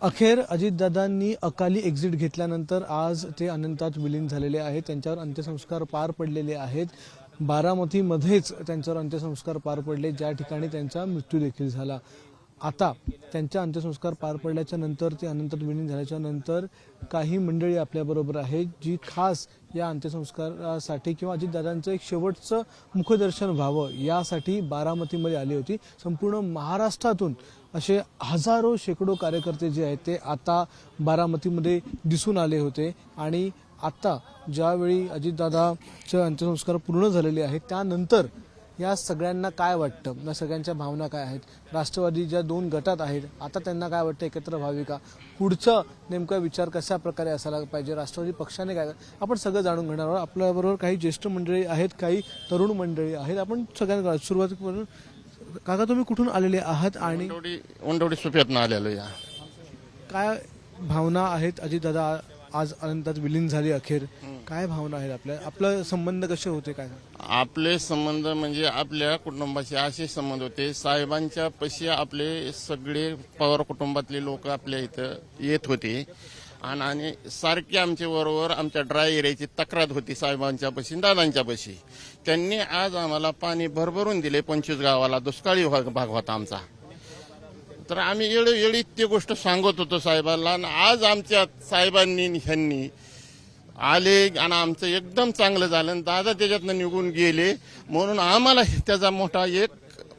अखेर अजितदादांनी अकाली एक्झिट घेतल्यानंतर आज ते अनंतात विलीन झालेले आहेत। त्यांच्यावर अंत्यसंस्कार पार पडलेले आहेत। बारामतीमध्येच त्यांच्यावर अंत्यसंस्कार पार पडले, ज्या ठिकाणी त्यांचा मृत्यू देखील झाला। आता त्यांच्या अंत्यसंस्कार पार पडल्याच्या नंतर ते अनंतात विलीन झाल्याच्या नंतर काही मंडळी आपल्याबरोबर आहेत, जी खास या अंत्यसंस्कारासाठी किंवा अजितदादांचं एक शेवटचं मुखदर्शन व्हावं यासाठी बारामतीमध्ये आली होती। संपूर्ण महाराष्ट्रातून असे हजारो शेकडो कार्यकर्ते जे आहेत ते आता बारामतीमध्ये दिसून आले होते। आणि आता ज्यावेळी अजितदादाचे अंत्यसंस्कार पूर्ण झालेले आहेत त्यानंतर या सगळ्यांना काय वाटतं, या सगळ्यांच्या भावना काय आहेत, राष्ट्रवादी ज्या दोन गटात आहेत आता त्यांना काय वाटतं, एकत्र व्हावी का, पुढचं नेमका विचार कशा प्रकारे असायला पाहिजे, राष्ट्रवादी पक्षाने काय, आपण सगळं जाणून घेणार आहोत। आपल्याबरोबर काही ज्येष्ठ मंडळी आहेत, काही तरुण मंडळी आहेत। आपण सगळ्यांना सुरुवात करून, काका तुम्ही कुठून आलेले आहात आणि उंडवडी सुप्यातनं आलेलो या, काय भावना आहेत? अजितदादा आज अनंतात विलीन झाली अखेर, काय भावना आहेत आपल्या, आपलं संबंध कसे होते काय? आपले संबंध म्हणजे आपल्या कुटुंबाचे असे संबंध होते, साहेबांच्या पशी आपले सगळे पवार कुटुंबातले लोक आपल्या इथं येत होते आणि सारखी आमच्या बरोबर आमच्या ड्राय एरियाची तक्रार होती साहेबांच्या पशी, दादांच्या पशी। त्यांनी आज आम्हाला पाणी भरभरून दिले, 25 गावाला दुष्काळी भाग होता आमचा, तर आम्ही वेळोवेळी ती गोष्ट सांगत होतो साहेबांना। आणि आज आमच्या साहेबांनी ह्यांनी आले आणि आमचं एकदम चांगलं झालं आणि दादा त्याच्यातनं निघून गेले, म्हणून आम्हाला त्याचा मोठा एक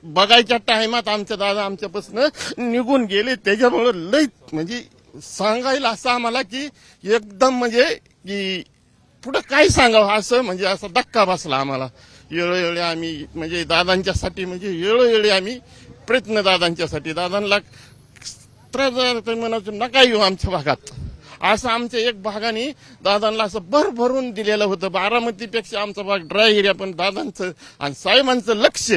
बघायच्या टायमात आमच्या दादा आमच्यापासून निघून गेले, त्याच्यामुळे लई म्हणजे सांगायला असं आम्हाला की एकदम म्हणजे की पुढं काय सांगावं असं म्हणजे असा धक्का बसला आम्हाला। वेळोवेळी आम्ही म्हणजे दादांच्यासाठी म्हणजे वेळोवेळी आम्ही प्रयत्न दादांच्यासाठी, दादांना त्रास म्हणायचं नका येऊ आमच्या भागात, असं आमच्या एक भागाने दादांना असं भरभरून दिलेलं होतं। बारामतीपेक्षा आमचा भाग ड्राय एरिया, पण दादांचं आणि साहेबांचं लक्ष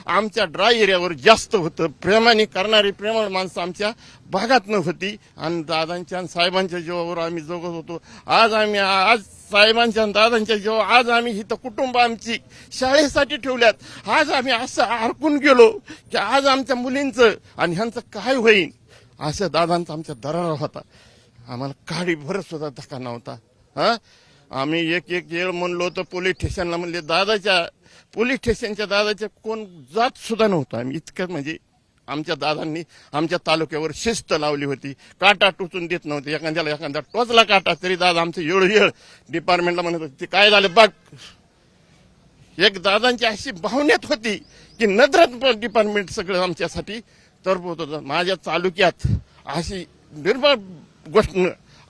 आमच्या ड्राय एरियावर जास्त होतं। प्रेमाने करणारी प्रेमळ माणसं आमच्या भागात नव्हती आणि दादांच्या आणि साहेबांच्या जीवावर आम्ही जगत होतो। आज साहेबांच्या आणि दादांच्या जीवावर आज आम्ही इथं कुटुंब आमची शाळेसाठी ठेवल्यात। आज आम्ही असं हरकून गेलो की आज आमच्या मुलींचं आणि ह्यांचं काय होईल असं दादांचा आमच्या दरारा होता। आम्हाला काडी भरत सुद्धा धक्का नव्हता। आम्ही एक वेळ म्हणलो तर पोलीस स्टेशनला म्हणले, पोलीस स्टेशनच्या दादाच्या कोण जात सुद्धा नव्हतं। आम्ही इतकं म्हणजे आमच्या दादांनी आमच्या तालुक्यावर शिस्त लावली होती, काटा टोचून देत नव्हते। एखाद्या टोचला काटा तरी दादा आमचं वेळ डिपार्टमेंटला म्हणत होते, काय झालं बघ। एक दादांची अशी भावनेत होती की नजरात डिपार्टमेंट सगळं आमच्यासाठी तरबोत होतं। माझ्या तालुक्यात अशी निर्मळ गोष्ट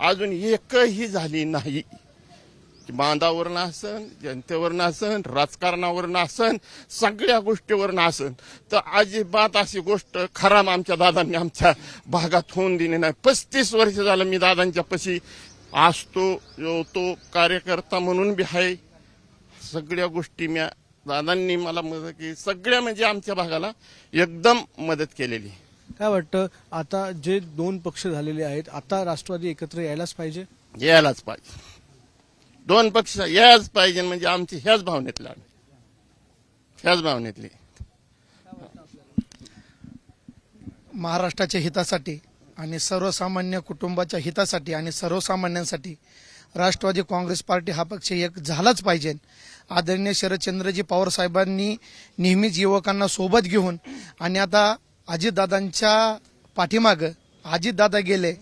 अजून एकही झाली नाही, बांधावर नसन, जनतेवर नसन, राजकारणावर नसन, सगळ्या गोष्टीवर नसन, तर अजिबात अशी गोष्ट खराब आमच्या दादांनी आमच्या भागात होऊन दिली नाही। 35 वर्ष झालं मी दादांच्या पशी असतो, येतो, कार्यकर्ता म्हणून बी आहे। सगळ्या गोष्टी मी दादांनी मला मदत केली, सगळ्या म्हणजे आमच्या भागाला एकदम मदत केलेली। काय वाटतं आता जे दोन पक्ष झालेले आहेत, आता राष्ट्रवादी एकत्र यायलाच पाहिजे? यायलाच पाहिजे, दोन पक्ष यायलाच पाहिजे, म्हणजे आमची ह्याच भावनेतली महाराष्ट्राच्या हितासाठी आणि सर्वसामान्य कुटुंबाच्या हितासाठी आणि सर्वसामान्यांसाठी राष्ट्रवादी काँग्रेस पार्टी हा पक्ष एक झालाच पाहिजे। आदरणीय शरदचंद्रजी पवार साहेबांनी नेहमीच युवकांना सोबत घेऊन आणि आता अजितदादांच्या पाठीमागं अजितदादा गेले,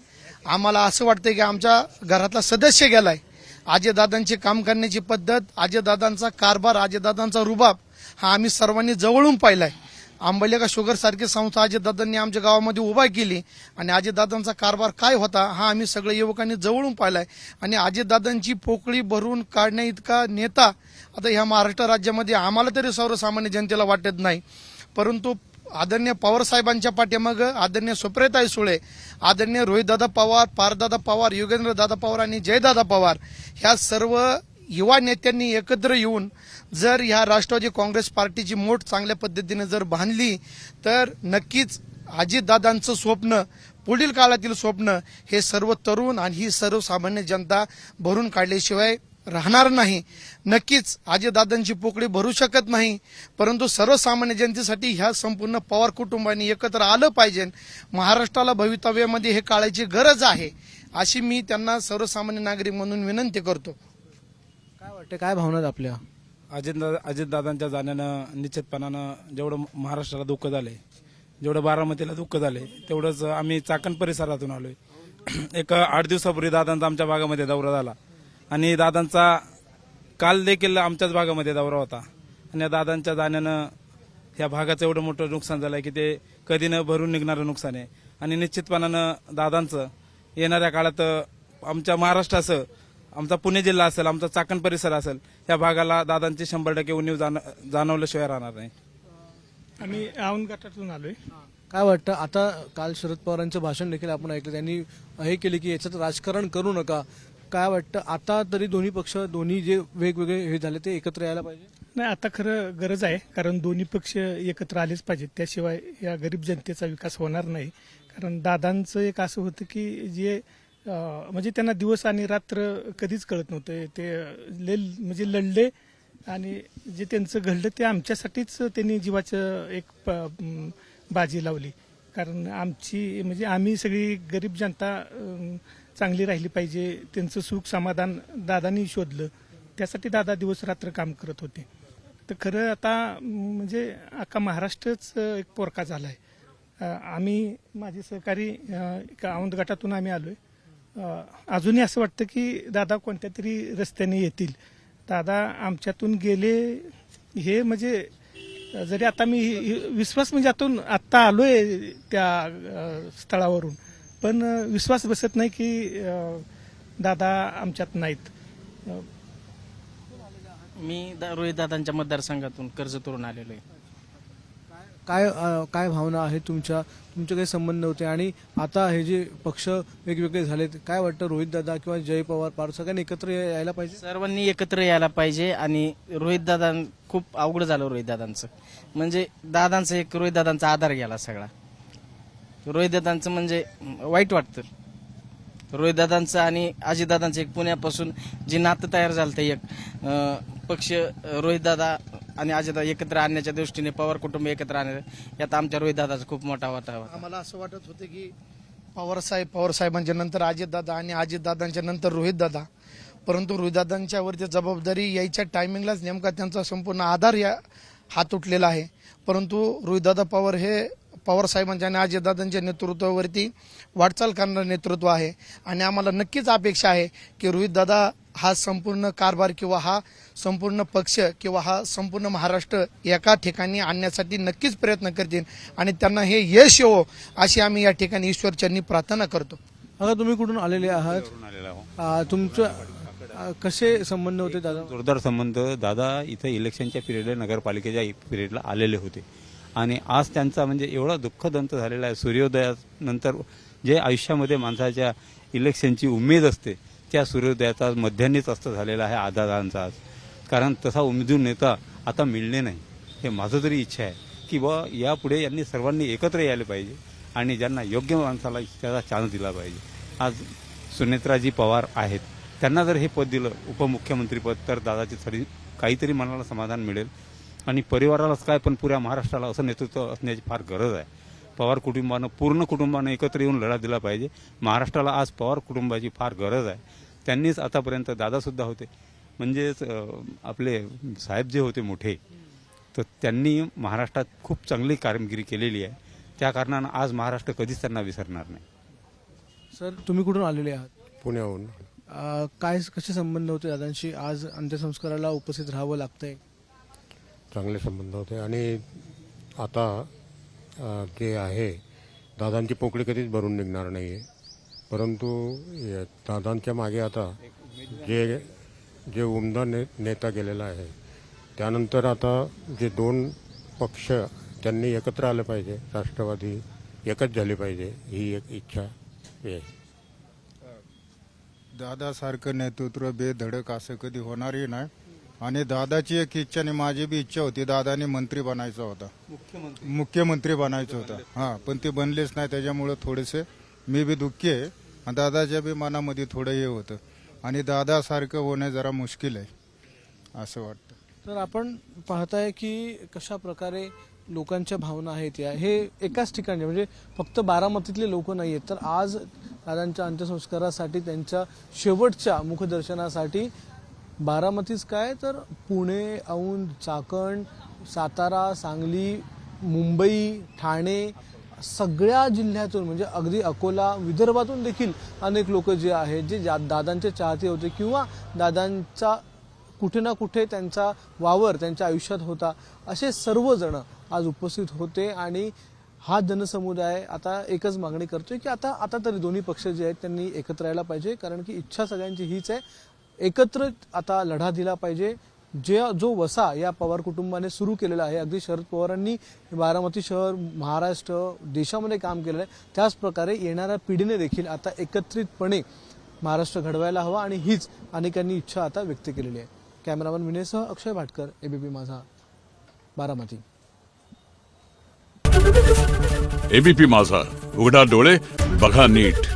आम्हाला असं वाटतं की आमच्या घरातला सदस्य गेलाय। अजितदादांची काम करण्याची पद्धत, अजितदादांचा कारभार, अजितदादांचा रुबाब हा आम्ही सर्वांनी जवळून पाहिलाय। आंबलिका शुगर सारखी संस्था अजितदादांनी आमच्या गावामध्ये उभा केली आणि अजितदादांचा कारभार काय होता हा आम्ही सगळ्या युवकांनी जवळून पाहिलाय। आणि अजितदादांची पोकळी भरून काढण्या इतका नेता आता ह्या महाराष्ट्र राज्यामध्ये आम्हाला तरी सर्वसामान्य जनतेला वाटत नाही, परंतु आदरणीय पवार साहेबांच्या पाठीमागं आदरणीय सुप्रियाताई सुळे, आदरणीय रोहितदादा पवार, पारदादा पवार, योगेंद्रदादा पवार आणि जयदादा पवार ह्या सर्व युवा नेत्यांनी एकत्र येऊन जर ह्या राष्ट्रवादी काँग्रेस पार्टीची मोठ चांगल्या पद्धतीने जर बांधली तर नक्कीच अजितदादांचं स्वप्न, पुढील काळातील स्वप्न हे सर्व तरुण आणि ही सर्वसामान्य जनता भरून काढल्याशिवाय राहणार नाही. नक्कीच अजितदादांची पोकळी भरू शकत नाही, परंतु सर्वसामान्य जनतेसाठी ह्या संपूर्ण पवार कुटुंबाने एकत्र आलं पाहिजे. महाराष्ट्राला भवितव्यामध्ये हे काळाची गरज आहे, अशी मी त्यांना सर्वसामान्य नागरिक म्हणून विनंती करतो. काय वाटते, काय भावना आहेत आपल्या? अजितदादांच्या जाण्यानं निश्चितपणानं जेवढं महाराष्ट्राला दुःख झालंय, जेवढं बारामतीला दुःख झालंय, तेवढंच आम्ही चाकण परिसरातून आलोय. एक 8 दिवसापूर्वी दादांचा आमच्या भागामध्ये दौरा झाला आणि दादांचा काल देखील आमच्याच भागामध्ये दौरा होता. आणि या दादांच्या जाण्यानं ह्या भागाचं एवढं मोठं नुकसान झालंय की ते कधी न भरून निघणारं नुकसान आहे. आणि निश्चितपणानं दादांचं येणाऱ्या काळात आमच्या महाराष्ट्रासह आमचा पुणे जिल्हा असेल, आमचा चाकण परिसर असेल, या भागाला दादांची 100% उणीव जाणवल्याशिवाय राहणार नाही. आम्ही औंध गटातून आलोय. काय वाटतं, आता काल शरद पवारांचं भाषण देखील आपण ऐकलं, त्यांनी हे केले की याच्यात राजकारण करू नका. काय वाटतं, आता तरी दोन्ही पक्ष, दोन्ही जे वेगवेगळे हे झाले ते एकत्र यायला पाहिजे? नाही, आता खरं गरज आहे, कारण दोन्ही पक्ष एकत्र आलेच पाहिजेत. त्याशिवाय या गरीब जनतेचा विकास होणार नाही. कारण दादांचं एक असं होतं की जे म्हणजे त्यांना दिवस आणि रात्र कधीच कळत नव्हतं. ते म्हणजे लढले आणि जे त्यांचं घडलं ते आमच्यासाठीच त्यांनी जीवाचं एक बाजी लावली. कारण आमची म्हणजे आम्ही सगळी गरीब जनता चांगली राहिली पाहिजे, त्यांचं सुख समाधान दादांनी शोधलं. त्यासाठी दादा दिवस रात्र काम करत होते. तर खरं आता म्हणजे अख्खा महाराष्ट्रच एक पोरका झाला आहे. आम्ही माझे सहकारी औंध गटातून आम्ही आलोय. अजूनही असं वाटतं की दादा कोणत्या तरी रस्त्याने येतील. दादा आमच्यातून गेले हे म्हणजे जरी आता मी विश्वास म्हणजे आत्ता आलोय त्या स्थळावरून, पण विश्वास बसत नाही की दादा आमच्यात नाहीत. मी रोहित दादांच्या मतदारसंघातून कर्जतवरून आलेलो आहे. काय भावना आहेत तुमच्या? तुमचे काही संबंध होते आणि आता हे जे पक्ष वेगवेगळे झालेत, काय वाटतं, रोहित दादा किंवा जय पवार सगळ्यांनी एकत्र यायला पाहिजे? सर्वांनी एकत्र यायला पाहिजे. आणि रोहित दादा खूप अवघड झालं रोहित दादांचं. म्हणजे दादांचं एक रोहित दादांचा आधार गेला सगळा. रोहित दादांचं म्हणजे वाईट वाटतं. रोहित दादांचं आणि अजितदादांचं एक पुण्यापासून जे नातं तयार झालं ते एक पक्ष रोहित दादा आणि अजितदादा एकत्र आणण्याच्या दृष्टीने, पवार कुटुंब एकत्र आणण्या, यात आमच्या रोहित दादाचा खूप मोठा वाटा होता. आम्हाला असं वाटत होतं की पवार साहेबांच्या नंतर अजितदादा आणि अजितदादांच्या नंतर रोहितदादा, परंतु रोहितदादांच्या वरती जबाबदारी यायच्या टायमिंगलाच नेमका त्यांचा संपूर्ण आधार या हात उठलेला आहे. परंतु रोहितदादा पवार हे पवार साहेबांच्या आणि अजितदादांच्या नेतृत्वावरती वाटचाल करणारं नेतृत्व आहे. आणि आम्हाला नक्कीच अपेक्षा आहे की रोहितदादा हा संपूर्ण कारभार किंवा हा संपूर्ण पक्ष किंवा हा संपूर्ण महाराष्ट्र एका ठिकाणी आणण्यासाठी नक्कीच प्रयत्न करतील आणि त्यांना हे यश येवो अशी आम्ही या ठिकाणी ईश्वरचरणी प्रार्थना करतो. आता तुम्ही कुठून आलेले आहात? तुमचं कसे संबंध होते दादा? जोरदार संबंध. दादा इथं इलेक्शनच्या पिरियडला, नगरपालिकेच्या पिरियडला आलेले होते आणि आज त्यांचा म्हणजे एवढा दुःखद अंत झालेला आहे. सूर्योदयानंतर जे आयुष्यामध्ये माणसाच्या इलेक्शनची उमेद असते, त्या सूर्योदयाचा मध्यान्हीच अस्त झालेला आहे दादांचा आज. कारण तसा उमेदूर नेता आता मिळणे नाही. हे माझं तरी इच्छा आहे की बा यापुढे यांनी सर्वांनी एकत्र यायला पाहिजे आणि ज्यांना योग्य माणसाला त्याचा चान्स दिला पाहिजे. आज सुनेत्राजी पवार आहेत, त्यांना जर हे पद दिलं उपमुख्यमंत्रीपद, तर दादाची तरी काहीतरी मनाला समाधान मिळेल. आणि परिवारालाच काय, पण पुऱ्या महाराष्ट्राला असं नेतृत्व असण्याची फार गरज आहे. पवार कुटुंबानं, पूर्ण कुटुंबानं एकत्र येऊन लढा दिला पाहिजे. महाराष्ट्राला आज पवार कुटुंबाची फार गरज आहे. त्यांनीच आतापर्यंत, दादासुद्धा होते म्हणजेच आपले साहेब जे होते मोठे, तर त्यांनी महाराष्ट्रात खूप चांगली कामगिरी केलेली आहे. त्या कारणानं आज महाराष्ट्र कधीच त्यांना विसरणार नाही. सर, तुम्ही कुठून आलेले आहात? पुण्याहून. कसे संबंध होते दादांशी? आज अंत्यसंस्काराला उपस्थित राहावं लागतंय. चांगले संबंध होते आणि आता जे आहे, दादांची पोकळी कधीच भरून निघणार नाही आहे. परंतु दादांच्या मागे आता जे उमदा नेता गेलेला आहे, त्यानंतर आता जे 2 पक्ष त्यांनी एकत्र आले पाहिजे, राष्ट्रवादी एकच झाले पाहिजे, ही एक इच्छा आहे. दादासारखं नेतृत्व बेधडक असं कधी होणारही नाही. आणि दादाची एक इच्छा आणि माझी बी इच्छा होती, दादाने मंत्री बनायचा होता, मुख्यमंत्री बनायचं होतं. हां, पण ते बनलेच नाही. त्याच्यामुळं थोडेसे मी बी दुःखी आहे आणि दादाच्या बी मनामध्ये थोडं हे होतं. आणि दादासारखं होणं जरा मुश्किल आहे असं वाटतं. तर आपण पाहताय की कशा प्रकारे लोकांच्या भावना आहेत या, हे एकाच ठिकाणी म्हणजे फक्त बारामतीतले लोक नाही आहेत, तर आज दादांच्या अंत्यसंस्कारासाठी त्यांच्या शेवटच्या मुखदर्शनासाठी बारामतीच काय तर पुणे, औंध, चाकण, सातारा, सांगली, मुंबई, ठाणे सगळ्या जिल्ह्यातून म्हणजे अगदी अकोला, विदर्भातून देखील अनेक लोक जे आहेत जे दादांचे चाहते होते किंवा दादांचा कुठे ना कुठे त्यांचा वावर त्यांच्या आयुष्यात होता, असे सर्वजण आज उपस्थित होते. आणि हा जनसमुदाय आता एकच मागणी करतोय की आता तरी दोन्ही पक्ष जे आहेत त्यांनी एकत्र यायला पाहिजे, कारण की इच्छा सगळ्यांची हीच आहे, एकत्र आता लढा दिला पाहिजे. जो वसा या पवार कुटुंबाने सुरू केलेला आहे, अगदी शरद पवारांनी बारामती शहर महाराष्ट्र देशामध्ये काम केलेलं आहे, त्याच प्रकारे येणाऱ्या पिढीने देखील आता एकत्रितपणे महाराष्ट्र घडवायला हवा आणि हीच अनेकांनी इच्छा आता व्यक्त केलेली आहे. कॅमेरामन विनयसह अक्षय भाटकर, एबीपी माझा, बारामती. एबीपी माझा, उघडा डोळे बघा नीट.